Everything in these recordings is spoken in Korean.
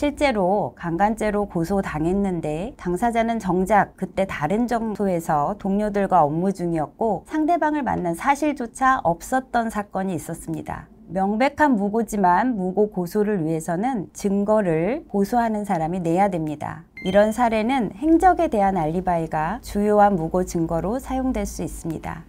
실제로 강간죄로 고소당했는데 당사자는 정작 그때 다른 장소에서 동료들과 업무 중이었고 상대방을 만난 사실조차 없었던 사건이 있었습니다. 명백한 무고지만 무고 고소를 위해서는 증거를 고소하는 사람이 내야 됩니다. 이런 사례는 행적에 대한 알리바이가 주요한 무고 증거로 사용될 수 있습니다.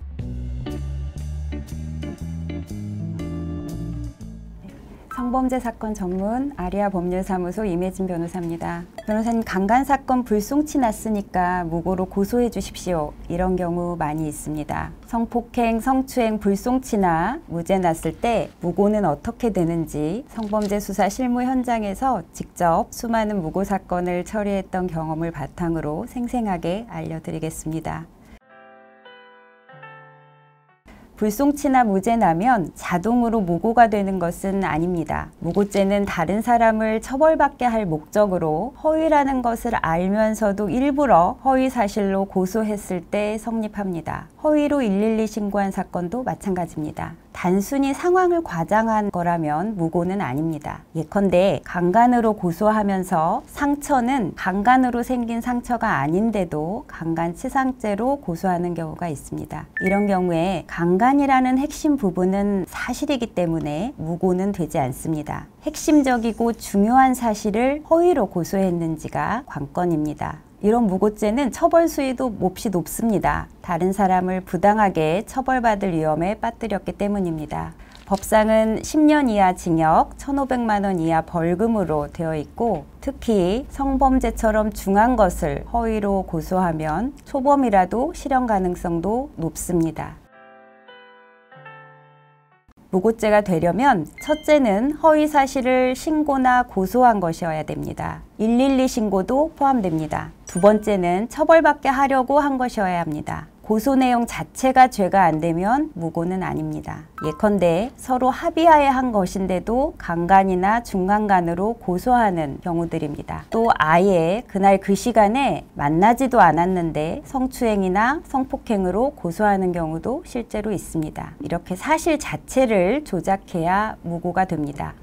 성범죄 사건 전문 아리아 법률사무소 임혜진 변호사입니다. 변호사님, 강간 사건 불송치 났으니까 무고로 고소해 주십시오. 이런 경우 많이 있습니다. 성폭행, 성추행 불송치나 무죄 났을 때 무고는 어떻게 되는지 성범죄 수사 실무 현장에서 직접 수많은 무고 사건을 처리했던 경험을 바탕으로 생생하게 알려드리겠습니다. 불송치나 무죄 나면 자동으로 무고가 되는 것은 아닙니다. 무고죄는 다른 사람을 처벌받게 할 목적으로 허위라는 것을 알면서도 일부러 허위 사실로 고소했을 때 성립합니다. 허위로 112 신고한 사건도 마찬가지입니다. 단순히 상황을 과장한 거라면 무고는 아닙니다. 예컨대 강간으로 고소하면서 상처는 강간으로 생긴 상처가 아닌데도 강간치상죄로 고소하는 경우가 있습니다. 이런 경우에 강간이라는 핵심 부분은 사실이기 때문에 무고는 되지 않습니다. 핵심적이고 중요한 사실을 허위로 고소했는지가 관건입니다. 이런 무고죄는 처벌 수위도 몹시 높습니다. 다른 사람을 부당하게 처벌받을 위험에 빠뜨렸기 때문입니다. 법상은 10년 이하 징역, 1,500만 원 이하 벌금으로 되어 있고, 특히 성범죄처럼 중한 것을 허위로 고소하면 초범이라도 실형 가능성도 높습니다. 무고죄가 되려면 첫째는 허위 사실을 신고나 고소한 것이어야 됩니다. 112 신고도 포함됩니다. 두 번째는 처벌받게 하려고 한 것이어야 합니다. 고소 내용 자체가 죄가 안 되면 무고는 아닙니다. 예컨대 서로 합의하에 한 것인데도 강간이나 중강간으로 고소하는 경우들입니다. 또 아예 그날 그 시간에 만나지도 않았는데 성추행이나 성폭행으로 고소하는 경우도 실제로 있습니다. 이렇게 사실 자체를 조작해야 무고가 됩니다.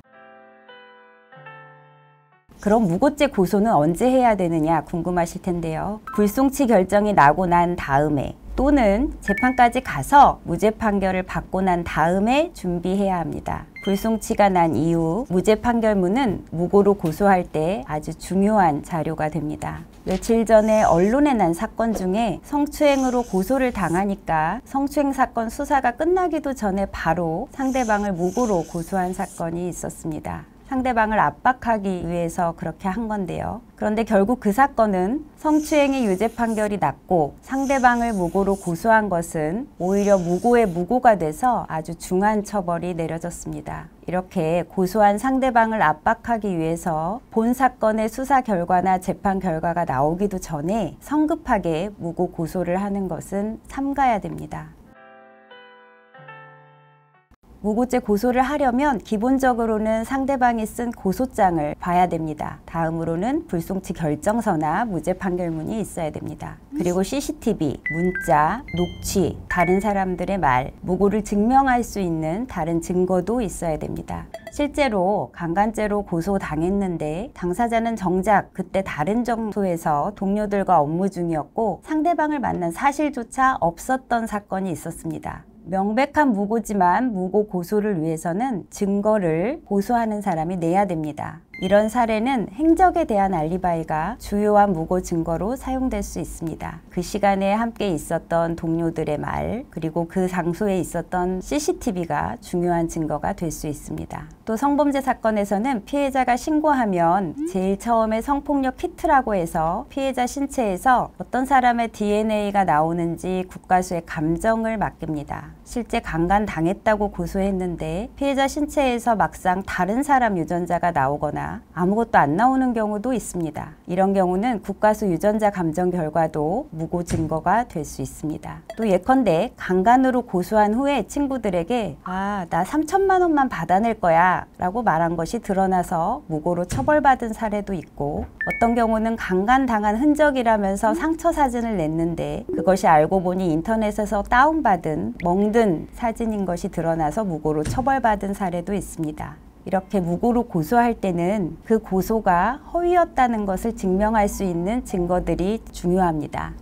그럼 무고죄 고소는 언제 해야 되느냐 궁금하실 텐데요. 불송치 결정이 나고 난 다음에 또는 재판까지 가서 무죄 판결을 받고 난 다음에 준비해야 합니다. 불송치가 난 이후 무죄 판결문은 무고로 고소할 때 아주 중요한 자료가 됩니다. 며칠 전에 언론에 난 사건 중에 성추행으로 고소를 당하니까 성추행 사건 수사가 끝나기도 전에 바로 상대방을 무고로 고소한 사건이 있었습니다. 상대방을 압박하기 위해서 그렇게 한 건데요. 그런데 결국 그 사건은 성추행의 유죄 판결이 났고 상대방을 무고로 고소한 것은 오히려 무고의 무고가 돼서 아주 중한 처벌이 내려졌습니다. 이렇게 고소한 상대방을 압박하기 위해서 본 사건의 수사 결과나 재판 결과가 나오기도 전에 성급하게 무고 고소를 하는 것은 삼가야 됩니다. 무고죄 고소를 하려면 기본적으로는 상대방이 쓴 고소장을 봐야 됩니다. 다음으로는 불송치 결정서나 무죄 판결문이 있어야 됩니다. 그리고 CCTV, 문자, 녹취, 다른 사람들의 말, 무고를 증명할 수 있는 다른 증거도 있어야 됩니다. 실제로 강간죄로 고소당했는데 당사자는 정작 그때 다른 장소에서 동료들과 업무 중이었고 상대방을 만난 사실조차 없었던 사건이 있었습니다. 명백한 무고지만 무고 고소를 위해서는 증거를 고소하는 사람이 내야 됩니다. 이런 사례는 행적에 대한 알리바이가 주요한 무고 증거로 사용될 수 있습니다. 그 시간에 함께 있었던 동료들의 말, 그리고 그 장소에 있었던 CCTV가 중요한 증거가 될 수 있습니다. 또 성범죄 사건에서는 피해자가 신고하면 제일 처음에 성폭력 키트라고 해서 피해자 신체에서 어떤 사람의 DNA가 나오는지 국가수의 감정을 맡깁니다. 실제 강간 당했다고 고소했는데 피해자 신체에서 막상 다른 사람 유전자가 나오거나 아무것도 안 나오는 경우도 있습니다. 이런 경우는 국가수 유전자 감정 결과도 무고 증거가 될 수 있습니다. 또 예컨대 강간으로 고소한 후에 친구들에게 나 3천만 원만 받아낼 거야 라고 말한 것이 드러나서 무고로 처벌받은 사례도 있고, 어떤 경우는 강간당한 흔적이라면서 상처 사진을 냈는데 그것이 알고 보니 인터넷에서 다운받은 멍든 사진인 것이 드러나서 무고로 처벌받은 사례도 있습니다. 이렇게 무고로 고소할 때는 그 고소가 허위였다는 것을 증명할 수 있는 증거들이 중요합니다.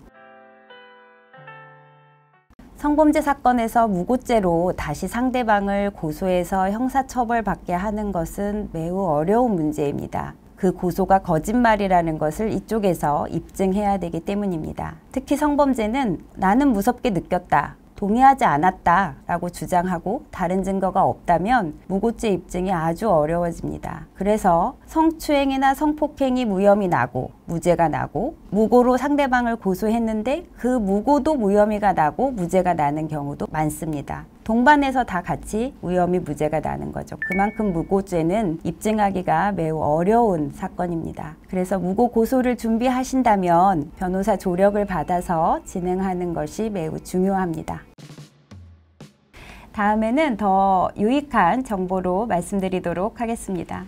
성범죄 사건에서 무고죄로 다시 상대방을 고소해서 형사처벌받게 하는 것은 매우 어려운 문제입니다. 그 고소가 거짓말이라는 것을 이쪽에서 입증해야 되기 때문입니다. 특히 성범죄는 나는 무섭게 느꼈다, 동의하지 않았다 라고 주장하고 다른 증거가 없다면 무고죄 입증이 아주 어려워집니다. 그래서 성추행이나 성폭행이 무혐의 나고 무죄가 나고, 무고로 상대방을 고소했는데 그 무고도 무혐의가 나고 무죄가 나는 경우도 많습니다. 동반해서 다 같이 무혐의 무죄가 나는 거죠. 그만큼 무고죄는 입증하기가 매우 어려운 사건입니다. 그래서 무고 고소를 준비하신다면 변호사 조력을 받아서 진행하는 것이 매우 중요합니다. 다음에는 더 유익한 정보로 말씀드리도록 하겠습니다.